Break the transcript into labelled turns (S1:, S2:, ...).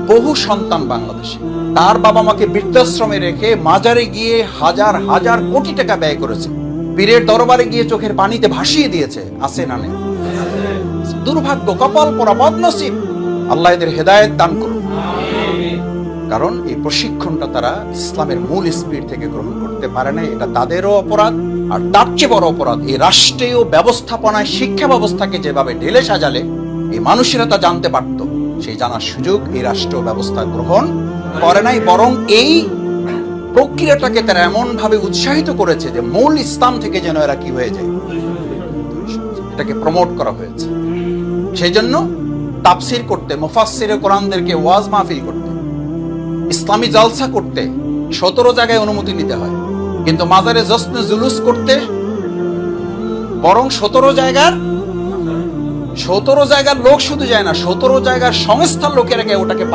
S1: বহু সন্তান বাংলাদেশে তার বাবা মাকে বৃদ্ধাশ্রমে রেখে মাজারে গিয়ে হাজার হাজার কোটি টাকা ব্যয় করেছে, পীরের দরবারে গিয়ে চোখের পানিতে ভাসিয়ে দিয়েছে। আছে না নেই? দুর্ভাগ্য, কপাল পোড়া, বদনসিব। আল্লাহ এদের হেদায়েত দান করুন। কারণ এই প্রশিক্ষণটা তারা ইসলামের মূল স্পিরিট থেকে গ্রহণ করতে পারে না। এটা তাদেরও অপরাধ। আর তার চেয়ে বড় অপরাধ, এই রাষ্ট্রীয় ব্যবস্থাপনায় শিক্ষা ব্যবস্থাকে যেভাবে ঢেলে সাজালে এই মানুষেরা তা জানতে পারত, সেই জানার সুযোগ এই রাষ্ট্র ব্যবস্থা গ্রহণ করে নাই, বরং এই প্রক্রিয়াটাকে তারা এমন ভাবে উৎসাহিত করেছে যে মূল ইসলাম থেকে যেন এরা কি হয়ে যায়, এটাকে প্রমোট করা হয়েছে। সেই জন্য তাফসির করতে, মুফাসসিরে কোরআনদেরকে ওয়াজ মাহফিল করতে, ইসলামী জালসা করতে 17 জায়গায় অনুমতি নিতে হয়, কিন্তু মাজারে জশ্নে জুলুস করতে বরং 17 জায়গার লোক শুধু যায় না, 17 জায়গার সংস্থার লোকেরা ওটাকে